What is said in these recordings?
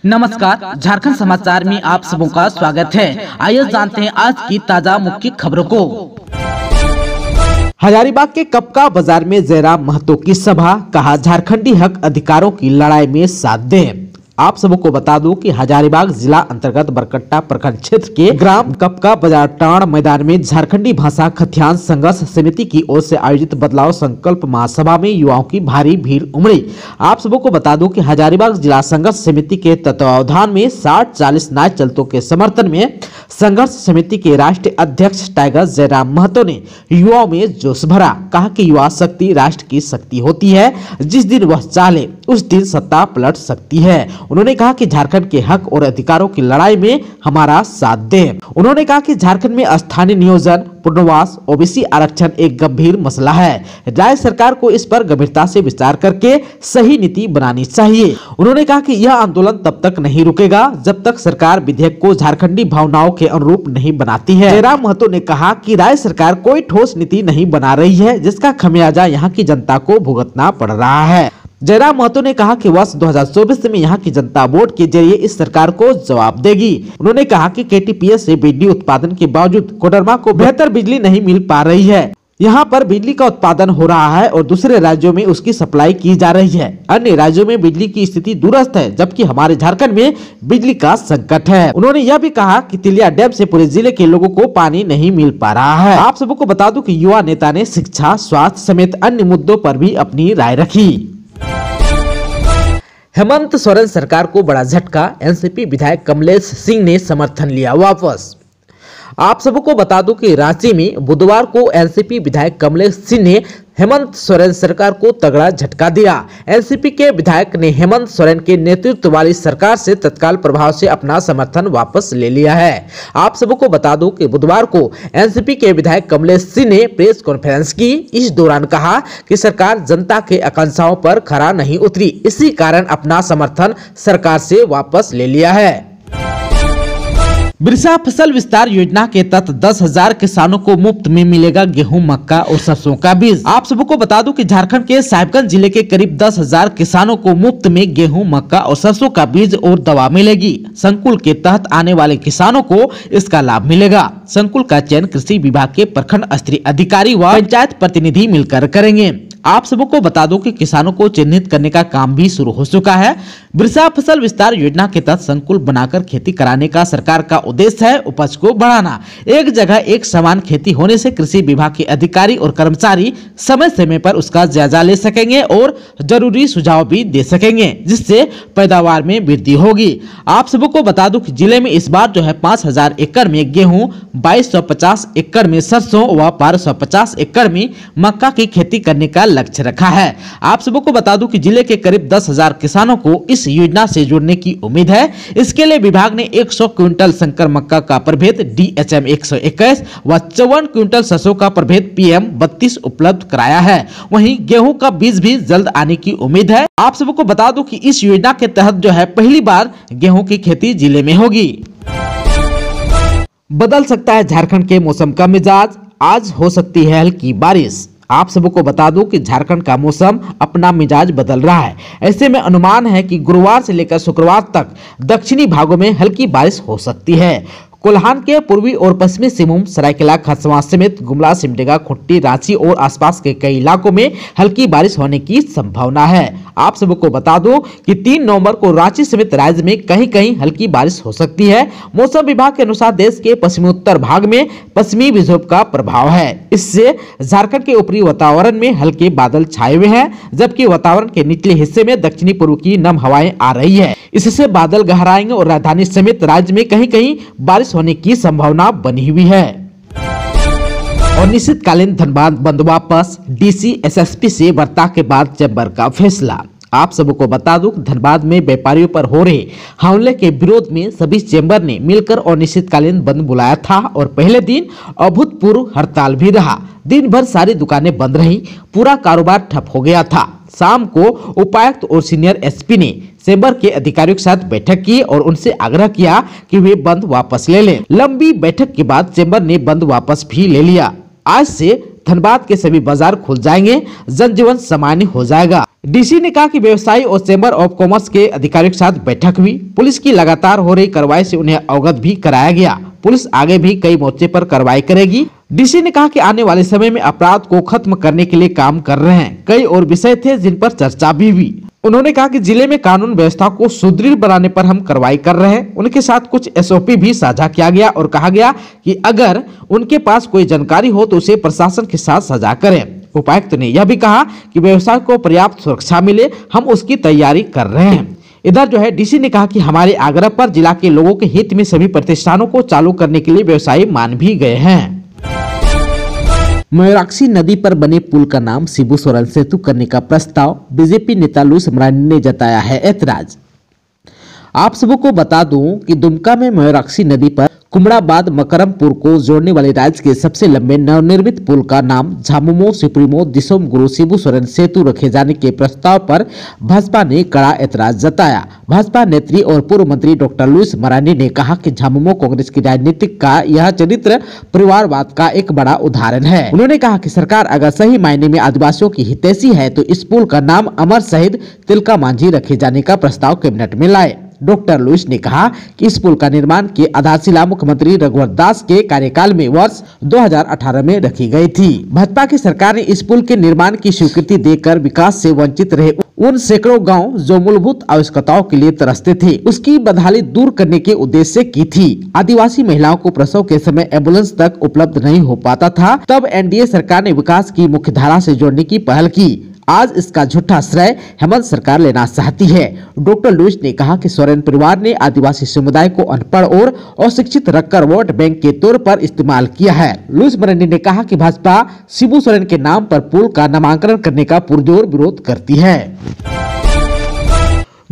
नमस्कार, झारखंड समाचार में आप सबों का स्वागत है। आइए जानते हैं आज की ताजा मुख्य खबरों को। हजारीबाग के कपका बाजार में जयराम महतो की सभा, कहा झारखंडी हक अधिकारों की लड़ाई में साथ दें। आप सबको बता दूं कि हजारीबाग जिला अंतर्गत बरकट्टा प्रखंड क्षेत्र के ग्राम कपका बाजार टाण मैदान में झारखंडी भाषा खतियान संघर्ष समिति की ओर से आयोजित बदलाव संकल्प महासभा में युवाओं की भारी भीड़ उमड़ी। आप सबको बता दूं कि हजारीबाग जिला संघर्ष समिति के तत्वावधान में 60-40 नाच चलतों के समर्थन में संघर्ष समिति के राष्ट्रीय अध्यक्ष टाइगर जयराम महतो ने युवाओं में जोश भरा। कहा कि युवा शक्ति राष्ट्र की शक्ति होती है, जिस दिन वह चाहे उस दिन सत्ता पलट सकती है। उन्होंने कहा कि झारखंड के हक और अधिकारों की लड़ाई में हमारा साथ दें। उन्होंने कहा कि झारखंड में स्थानीय नियोजन, पुनर्वास, ओबीसी आरक्षण एक गंभीर मसला है। राज्य सरकार को इस पर गंभीरता से विचार करके सही नीति बनानी चाहिए। उन्होंने कहा कि यह आंदोलन तब तक नहीं रुकेगा जब तक सरकार विधेयक को झारखंडी भावनाओं के अनुरूप नहीं बनाती है। जयराम महतो ने कहा कि राज्य सरकार कोई ठोस नीति नहीं बना रही है, जिसका खमियाजा यहाँ की जनता को भुगतना पड़ रहा है। जयराम महतो ने कहा कि वर्ष 2024 में यहाँ की जनता वोट के जरिए इस सरकार को जवाब देगी। उन्होंने कहा कि केटीपीएस से बिजली उत्पादन के बावजूद कोडरमा को बेहतर बिजली नहीं मिल पा रही है। यहाँ पर बिजली का उत्पादन हो रहा है और दूसरे राज्यों में उसकी सप्लाई की जा रही है। अन्य राज्यों में बिजली की स्थिति दुरुस्त है, जबकि हमारे झारखंड में बिजली का संकट है। उन्होंने यह भी कहा कि तिलिया डैम से पूरे जिले के लोगों को पानी नहीं मिल पा रहा है। आप सबको बता दूं कि युवा नेता ने शिक्षा, स्वास्थ्य समेत अन्य मुद्दों पर भी अपनी राय रखी। हेमंत सोरेन सरकार को बड़ा झटका, एनसीपी विधायक कमलेश सिंह ने समर्थन लिया वापस। आप सबको बता दूं कि रांची में बुधवार को एनसीपी विधायक कमलेश सिंह ने हेमंत सोरेन सरकार को तगड़ा झटका दिया। एनसीपी के विधायक ने हेमंत सोरेन के नेतृत्व वाली सरकार से तत्काल प्रभाव से अपना समर्थन वापस ले लिया है। आप सबको बता दूं कि बुधवार को एनसीपी के विधायक कमलेश सिंह ने प्रेस कॉन्फ्रेंस की। इस दौरान कहा कि सरकार जनता के आकांक्षाओं पर खरा नहीं उतरी, इसी कारण अपना समर्थन सरकार से वापस ले लिया है। बिरसा फसल विस्तार योजना के तहत 10,000 किसानों को मुफ्त में मिलेगा गेहूं, मक्का और सरसों का बीज। आप सबको बता दूं कि झारखंड के साहिबगंज जिले के करीब 10,000 किसानों को मुफ्त में गेहूं, मक्का और सरसों का बीज और दवा मिलेगी। संकुल के तहत आने वाले किसानों को इसका लाभ मिलेगा। संकुल का चयन कृषि विभाग के प्रखंड स्तरीय अधिकारी व पंचायत प्रतिनिधि मिलकर करेंगे। आप सबको बता दूं कि किसानों को चिन्हित करने का काम भी शुरू हो चुका है। बिरसा फसल विस्तार योजना के तहत संकुल बनाकर खेती कराने का सरकार का उद्देश्य है उपज को बढ़ाना। एक जगह एक समान खेती होने से कृषि विभाग के अधिकारी और कर्मचारी समय समय पर उसका जायजा ले सकेंगे और जरूरी सुझाव भी दे सकेंगे, जिससे पैदावार में वृद्धि होगी। आप सबको बता दूं कि जिले में इस बार 5,000 एकड़ में गेहूं, 2,250 एकड़ में सरसों व 1,250 एकड़ में मक्का की खेती करने का लक्ष्य रखा है। आप सबको बता दूं कि जिले के करीब 10,000 किसानों को इस योजना से जुड़ने की उम्मीद है। इसके लिए विभाग ने 100 क्विंटल संकर मक्का का प्रभेद DHM 121 व 54 क्विंटल सरसों का प्रभेद PM 32 उपलब्ध कराया है। वहीं गेहूं का बीज भी जल्द आने की उम्मीद है। आप सबको बता दूं कि इस योजना के तहत पहली बार गेहूं की खेती जिले में होगी। बदल सकता है झारखंड के मौसम का मिजाज, आज हो सकती है हल्की बारिश। आप सबको बता दूं कि झारखंड का मौसम अपना मिजाज बदल रहा है। ऐसे में अनुमान है कि गुरुवार से लेकर शुक्रवार तक दक्षिणी भागों में हल्की बारिश हो सकती है। कोल्हान के पूर्वी और पश्चिमी सिंहभूम, सरायकेला खरसावां समेत गुमला, सिमडेगा, खुंटी, रांची और आसपास के कई इलाकों में हल्की बारिश होने की संभावना है। आप सबको बता दो कि 3 नवंबर को रांची समेत राज्य में कहीं कहीं हल्की बारिश हो सकती है। मौसम विभाग के अनुसार देश के पश्चिमी उत्तर भाग में पश्चिमी विक्षोभ का प्रभाव है। इससे झारखंड के ऊपरी वातावरण में हल्के बादल छाए हुए हैं, जबकि वातावरण के निचले हिस्से में दक्षिणी पूर्व की नम हवाएं आ रही है। इससे बादल गहराएंगे और राजधानी समेत राज्य में कहीं कहीं बारिश होने की संभावना बनी हुई है। और निश्चितकालीन धनबाद बंद वापस, DC SSP से वार्ता के बाद चैम्बर का फैसला। आप सबको बता दूं धनबाद में व्यापारियों पर हो रहे हमले के विरोध में सभी चैम्बर ने मिलकर अनिश्चितकालीन बंद बुलाया था और पहले दिन अभूतपूर्व हड़ताल भी रहा। दिन भर सारी दुकानें बंद रही, पूरा कारोबार ठप हो गया था। शाम को उपायुक्त और सीनियर SP ने चैम्बर के अधिकारियों के साथ बैठक की और उनसे आग्रह किया कि वे बंद वापस ले लें। लंबी बैठक के बाद चैम्बर ने बंद वापस भी ले लिया। आज से धनबाद के सभी बाजार खुल जाएंगे, जनजीवन सामान्य हो जाएगा। डीसी ने कहा कि व्यवसायी और चैम्बर ऑफ कॉमर्स के अधिकारियों के साथ बैठक हुई। पुलिस की लगातार हो रही कार्रवाई से उन्हें अवगत भी कराया गया। पुलिस आगे भी कई मोर्चे पर कार्रवाई करेगी। डीसी ने कहा कि आने वाले समय में अपराध को खत्म करने के लिए काम कर रहे हैं। कई और विषय थे जिन पर चर्चा भी हुई। उन्होंने कहा कि जिले में कानून व्यवस्था को सुदृढ़ बनाने पर हम कार्रवाई कर रहे हैं। उनके साथ कुछ SOP भी साझा किया गया और कहा गया कि अगर उनके पास कोई जानकारी हो तो उसे प्रशासन के साथ साझा करें। उपायुक्त ने यह भी कहा कि व्यवसाय को पर्याप्त सुरक्षा मिले, हम उसकी तैयारी कर रहे हैं। इधर जो है डीसी ने कहा कि हमारे आग्रह पर जिला के लोगों के हित में सभी प्रतिष्ठानों को चालू करने के लिए व्यवसायी मान भी गए हैं। मयूराक्षी नदी पर बने पुल का नाम शिबू सोरेन सेतु करने का प्रस्ताव बीजेपी नेता लुईस मरांडी ने जताया है ऐतराज। आप सबको बता दूं कि दुमका में मयूराक्षी नदी पर कुमड़ाबाद मकरमपुर को जोड़ने वाले राज्य के सबसे लंबे नवनिर्मित पुल का नाम झामुमो सुप्रीमो दिसोम गुरु शिबू सोरेन सेतु रखे जाने के प्रस्ताव पर भाजपा ने कड़ा ऐतराज जताया। भाजपा नेत्री और पूर्व मंत्री डॉक्टर लुईस मरांडी ने कहा कि झामुमो कांग्रेस की राजनीतिक का यह चरित्र परिवारवाद का एक बड़ा उदाहरण है। उन्होंने कहा कि सरकार अगर सही मायने में आदिवासियों की हितैषी है तो इस पुल का नाम अमर शहीद तिलका मांझी रखे जाने का प्रस्ताव कैबिनेट में लाए। डॉक्टर लुईस ने कहा कि इस पुल का निर्माण की आधारशिला मुख्यमंत्री रघुवर दास के कार्यकाल में वर्ष 2018 में रखी गई थी। भाजपा की सरकार ने इस पुल के निर्माण की स्वीकृति देकर विकास से वंचित रहे उन सैकड़ों गांव जो मूलभूत आवश्यकताओं के लिए तरसते थे उसकी बदहाली दूर करने के उद्देश्य से की थी। आदिवासी महिलाओं को प्रसव के समय एम्बुलेंस तक उपलब्ध नहीं हो पाता था, तब एनडीए सरकार ने विकास की मुख्य धारा से जोड़ने की पहल की। आज इसका झूठा श्रेय हेमंत सरकार लेना चाहती है। डॉक्टर लुईस ने कहा कि सोरेन परिवार ने आदिवासी समुदाय को अनपढ़ और अशिक्षित रखकर वोट बैंक के तौर पर इस्तेमाल किया है। लुईस मरांडी ने कहा कि भाजपा शिबू सोरेन के नाम पर पुल का नामांकन करने का पुरजोर विरोध करती है।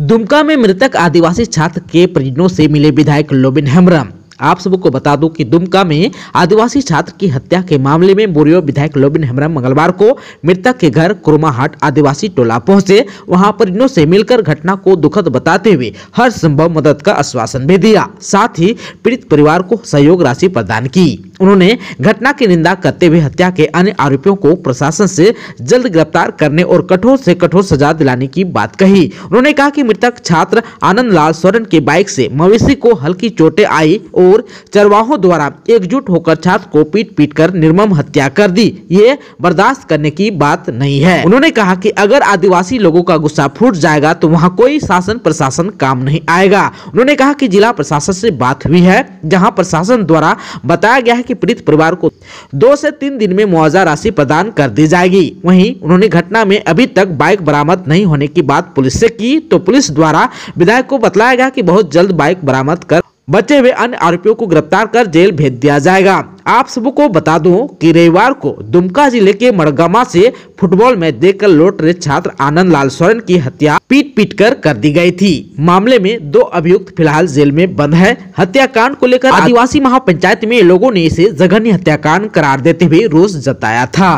दुमका में मृतक आदिवासी छात्र के परिजनों से मिले विधायक लोबिन हेम्ब्रम। आप सबको बता दूं कि दुमका में आदिवासी छात्र की हत्या के मामले में बोरियो विधायक लोबिन हेम्ब्रम मंगलवार को मृतक के घर कुरमाहाट आदिवासी टोला पहुंचे। वहां परिजनों से मिलकर घटना को दुखद बताते हुए हर संभव मदद का आश्वासन भी दिया, साथ ही पीड़ित परिवार को सहयोग राशि प्रदान की। उन्होंने घटना की निंदा करते हुए हत्या के अन्य आरोपियों को प्रशासन से जल्द गिरफ्तार करने और कठोर से कठोर सजा दिलाने की बात कही। उन्होंने कहा कि मृतक छात्र आनंद लाल सोरेन के बाइक से मवेशी को हल्की चोटें आई और चरवाहों द्वारा एकजुट होकर छात्र को पीट कर निर्मम हत्या कर दी। ये बर्दाश्त करने की बात नहीं है। उन्होंने कहा कि अगर आदिवासी लोगों का गुस्सा फूट जाएगा तो वहां कोई शासन प्रशासन काम नहीं आएगा। उन्होंने कहा कि जिला प्रशासन से बात हुई है, जहां प्रशासन द्वारा बताया गया है कि पीड़ित परिवार को 2 से 3 दिन में मुआवजा राशि प्रदान कर दी जाएगी। वहीं उन्होंने घटना में अभी तक बाइक बरामद नहीं होने की बात पुलिस से की, तो पुलिस द्वारा विधायक को बतलाया गया कि बहुत जल्द बाइक बरामद कर बचे हुए अन्य आरोपियों को गिरफ्तार कर जेल भेज दिया जाएगा। आप सबको बता दूं कि रविवार को दुमका जिले के मड़गमा से फुटबॉल मैच देखकर लौट रहे छात्र आनंद लाल सोरेन की हत्या पीट कर दी गई थी। मामले में 2 अभियुक्त फिलहाल जेल में बंद है। हत्याकांड को लेकर आदिवासी महापंचायत में लोगों ने इसे जघन्य हत्याकांड करार देते हुए रोष जताया था।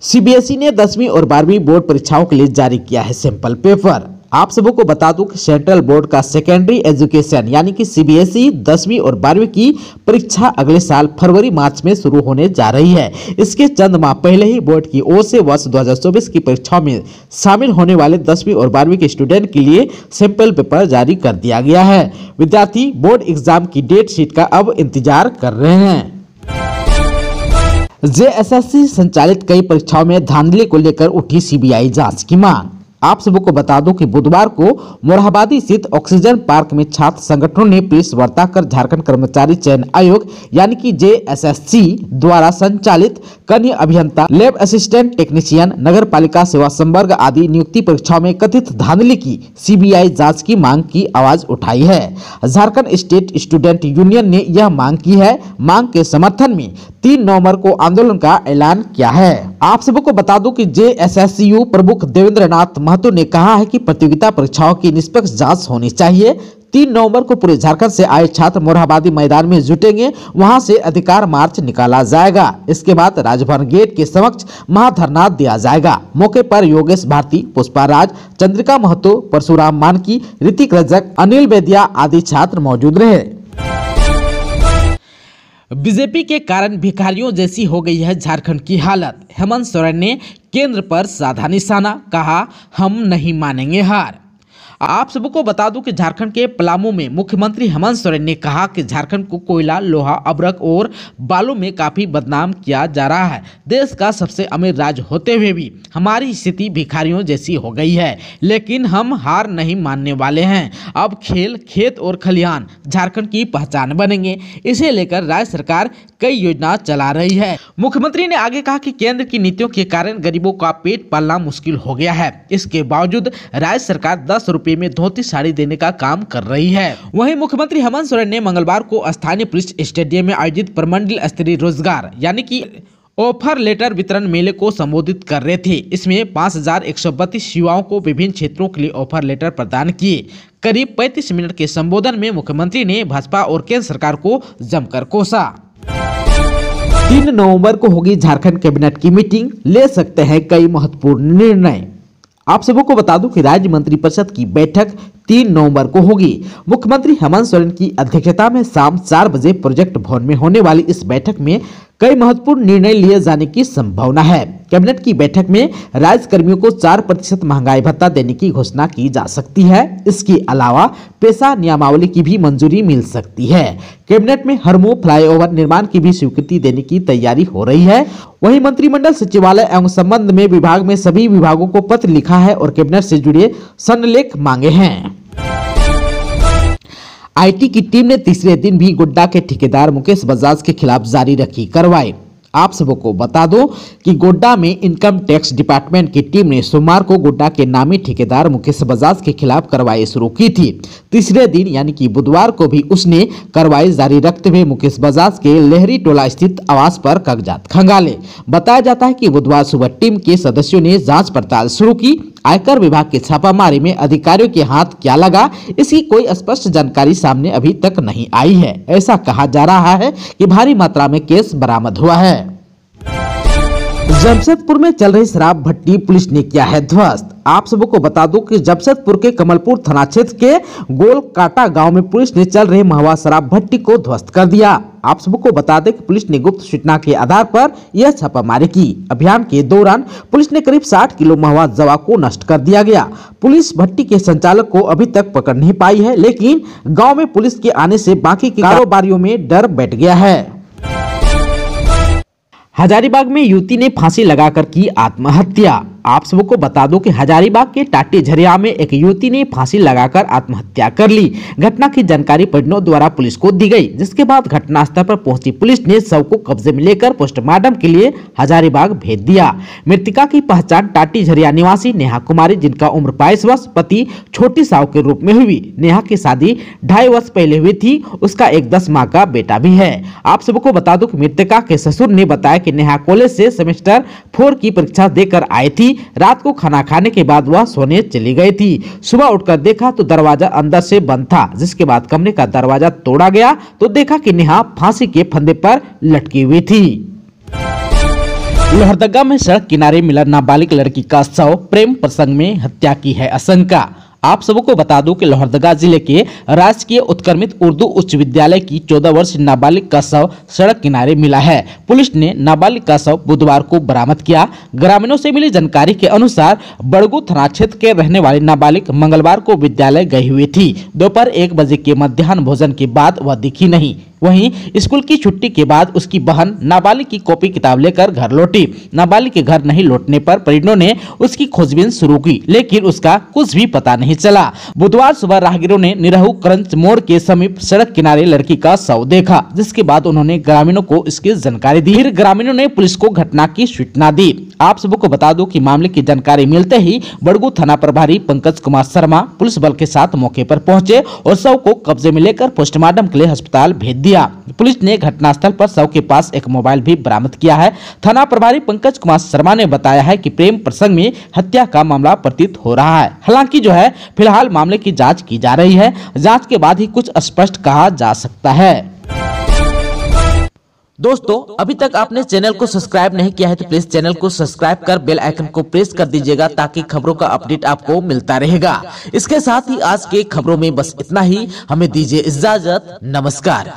सीबीएसई ने 10वीं और 12वीं बोर्ड परीक्षाओं के लिए जारी किया है सैंपल पेपर। आप सबको बता दूं कि सेंट्रल बोर्ड का सेकेंडरी एजुकेशन यानी कि सीबीएसई 10वीं और 12वीं की परीक्षा अगले साल फरवरी-मार्च में शुरू होने जा रही है। इसके चंद माह पहले ही बोर्ड की ओर से वर्ष 2024 की परीक्षाओं में शामिल होने वाले 10वीं और 12वीं के स्टूडेंट के लिए सैंपल पेपर जारी कर दिया गया है। विद्यार्थी बोर्ड एग्जाम की डेट शीट का अब इंतजार कर रहे हैं। जेएसएससी संचालित कई परीक्षाओं में धांधली को लेकर उठी सीबीआई जांच की मांग। आप सबको बता दूं कि बुधवार को मोरहाबादी स्थित ऑक्सीजन पार्क में छात्र संगठनों ने प्रेस वार्ता कर झारखंड कर्मचारी चयन आयोग यानी कि जेएसएससी द्वारा संचालित कन्या अभियंता, लैब असिस्टेंट टेक्नीशियन, नगर पालिका सेवा संवर्ग आदि नियुक्ति परीक्षाओं में कथित धांधली की सीबीआई जांच की मांग की आवाज उठाई है। झारखंड स्टेट स्टूडेंट यूनियन ने यह मांग की है। मांग के समर्थन में 3 नवंबर को आंदोलन का ऐलान किया है। आप सबको बता दूं कि जेएसएसयू प्रमुख देवेंद्र नाथ महतो ने कहा है कि प्रतियोगिता परीक्षाओं की निष्पक्ष जांच होनी चाहिए। 3 नवंबर को पूरे झारखंड से आए छात्र मोरहाबादी मैदान में जुटेंगे, वहां से अधिकार मार्च निकाला जाएगा। इसके बाद राजभवन गेट के समक्ष महाधरना दिया जाएगा। मौके पर योगेश भारती, पुष्पा राज, चंद्रिका महतो, परशुराम मानकी, ऋतिक रजक, अनिल बेदिया आदि छात्र मौजूद रहे। बीजेपी के कारण भिखारियों जैसी हो गई है झारखंड की हालत। हेमंत सोरेन ने केंद्र पर साधा निशाना, कहा हम नहीं मानेंगे हार। आप सबको बता दूं कि झारखंड के पलामू में मुख्यमंत्री हेमंत सोरेन ने कहा कि झारखंड को कोयला, लोहा, अब्रक और बालू में काफी बदनाम किया जा रहा है। देश का सबसे अमीर राज्य होते हुए भी हमारी स्थिति भिखारियों जैसी हो गई है, लेकिन हम हार नहीं मानने वाले हैं। अब खेल, खेत और खलिहान झारखंड की पहचान बनेंगे। इसे लेकर राज्य सरकार कई योजना चला रही है। मुख्यमंत्री ने आगे कहा कि केंद्र की नीतियों के कारण गरीबों का पेट पालना मुश्किल हो गया है। इसके बावजूद राज्य सरकार 10 रुपए में धोती साड़ी देने का काम कर रही है। वहीं मुख्यमंत्री हेमंत सोरेन ने मंगलवार को स्थानीय पुलिस स्टेडियम में आयोजित प्रमंडल स्तरीय रोजगार यानी कि ऑफर लेटर वितरण मेले को संबोधित कर रहे थे। इसमें 5132 युवाओं को विभिन्न क्षेत्रों के लिए ऑफर लेटर प्रदान किए। करीब 35 मिनट के संबोधन में मुख्यमंत्री ने भाजपा और केंद्र सरकार को जमकर कोसा। 3 नवंबर को होगी झारखंड कैबिनेट की मीटिंग, ले सकते हैं कई महत्वपूर्ण निर्णय। आप सबको बता दूं कि राज्य मंत्रिपरिषद की बैठक 3 नवंबर को होगी। मुख्यमंत्री हेमंत सोरेन की अध्यक्षता में शाम 4 बजे प्रोजेक्ट भवन में होने वाली इस बैठक में कई महत्वपूर्ण निर्णय लिए जाने की संभावना है। कैबिनेट की बैठक में राज्य कर्मियों को 4% महंगाई भत्ता देने की घोषणा की जा सकती है। इसके अलावा पेशा नियमावली की भी मंजूरी मिल सकती है। कैबिनेट में हरमो फ्लाईओवर निर्माण की भी स्वीकृति देने की तैयारी हो रही है। वहीं मंत्रिमंडल सचिवालय एवं संबंध में विभाग में सभी विभागों को पत्र लिखा है और कैबिनेट से जुड़े सनलेख मांगे हैं। आईटी की टीम ने तीसरे दिन भी गोड्डा के ठेकेदार मुकेश बजाज के खिलाफ जारी रखी कार्रवाई। आप सबको बता दो कि गोड्डा में इनकम टैक्स डिपार्टमेंट की टीम ने सोमवार को गोड्डा के नामी ठेकेदार मुकेश बजाज के खिलाफ कार्रवाई शुरू की थी। तीसरे दिन यानी कि बुधवार को भी उसने कार्रवाई जारी रखते हुए मुकेश बजाज के लहरी टोला स्थित आवास पर कागजात खंगाले। बताया जाता है कि बुधवार सुबह टीम के सदस्यों ने जांच पड़ताल शुरू की। आयकर विभाग के छापामारी में अधिकारियों के हाथ क्या लगा, इसकी कोई स्पष्ट जानकारी सामने अभी तक नहीं आई है। ऐसा कहा जा रहा है कि भारी मात्रा में केस बरामद हुआ है। जमशेदपुर में चल रही शराब भट्टी पुलिस ने किया है ध्वस्त। आप सबको बता दूं कि जमशेदपुर के कमलपुर थाना क्षेत्र के गोलकाटा गांव में पुलिस ने चल रही महवा शराब भट्टी को ध्वस्त कर दिया। आप सबको बता दें कि पुलिस ने गुप्त सूचना के आधार पर यह छापामारी की। अभियान के दौरान पुलिस ने करीब 60 किलो महवा जवा को नष्ट कर दिया गया। पुलिस भट्टी के संचालक को अभी तक पकड़ नहीं पाई है, लेकिन गाँव में पुलिस के आने से बाकी के कारोबारियों में डर बैठ गया है। हजारीबाग में युवती ने फांसी लगाकर की आत्महत्या। आप सबको बता दो कि हजारीबाग के टाटी झरिया में एक युवती ने फांसी लगाकर आत्महत्या कर ली। घटना की जानकारी परिजनों द्वारा पुलिस को दी गई, जिसके बाद घटनास्थल पर पहुंची पुलिस ने शव को कब्जे में लेकर पोस्टमार्टम के लिए हजारीबाग भेज दिया। मृतका की पहचान टाटी झरिया निवासी नेहा कुमारी, जिनका उम्र 22 वर्ष, पति छोटी साहू के रूप में हुई। नेहा की शादी 2.5 वर्ष पहले हुई थी। उसका एक 10 माह का बेटा भी है। आप सबको बता दो कि मृतका के ससुर ने बताया कि नेहा कॉलेज से सेमेस्टर 4 की परीक्षा देकर आई थी। रात को खाना खाने के बाद वह सोने चली गई थी। सुबह उठकर देखा तो दरवाजा अंदर से बंद था, जिसके बाद कमरे का दरवाजा तोड़ा गया तो देखा कि नेहा फांसी के फंदे पर लटकी हुई थी। लोहरदगा में सड़क किनारे मिला नाबालिग लड़की का शव, प्रेम प्रसंग में हत्या की है आशंका। आप सबको बता दूं कि लोहरदगा जिले के राजकीय उत्क्रमित उर्दू उच्च विद्यालय की 14 वर्षीय नाबालिग का शव सड़क किनारे मिला है। पुलिस ने नाबालिग का शव बुधवार को बरामद किया। ग्रामीणों से मिली जानकारी के अनुसार बड़गू थाना क्षेत्र के रहने वाली नाबालिग मंगलवार को विद्यालय गई हुई थी। दोपहर 1 बजे के मध्याह्न भोजन के बाद वह दिखी नहीं। वहीं स्कूल की छुट्टी के बाद उसकी बहन नाबालिग की कॉपी किताब लेकर घर लौटी। नाबालिग के घर नहीं लौटने पर परिजनों ने उसकी खोजबीन शुरू की, लेकिन उसका कुछ भी पता नहीं चला। बुधवार सुबह राहगीरों ने निरहू क्रंच मोड़ के समीप सड़क किनारे लड़की का शव देखा, जिसके बाद उन्होंने ग्रामीणों को इसकी जानकारी दी। फिर ग्रामीणों ने पुलिस को घटना की सूचना दी। आप सबको बता दूं कि मामले की जानकारी मिलते ही बड़गू थाना प्रभारी पंकज कुमार शर्मा पुलिस बल के साथ मौके पर पहुंचे और शव को कब्जे में लेकर पोस्टमार्टम के लिए अस्पताल भेज दिया। पुलिस ने घटनास्थल पर शव के पास एक मोबाइल भी बरामद किया है। थाना प्रभारी पंकज कुमार शर्मा ने बताया है कि प्रेम प्रसंग में हत्या का मामला प्रतीत हो रहा है। हालांकि जो है फिलहाल मामले की जांच की जा रही है। जांच के बाद ही कुछ स्पष्ट कहा जा सकता है। दोस्तों, अभी तक आपने चैनल को सब्सक्राइब नहीं किया है तो प्लीज चैनल को सब्सक्राइब कर बेल आइकन को प्रेस कर दीजिएगा, ताकि खबरों का अपडेट आपको मिलता रहेगा। इसके साथ ही आज के खबरों में बस इतना ही। हमें दीजिए इजाजत। नमस्कार।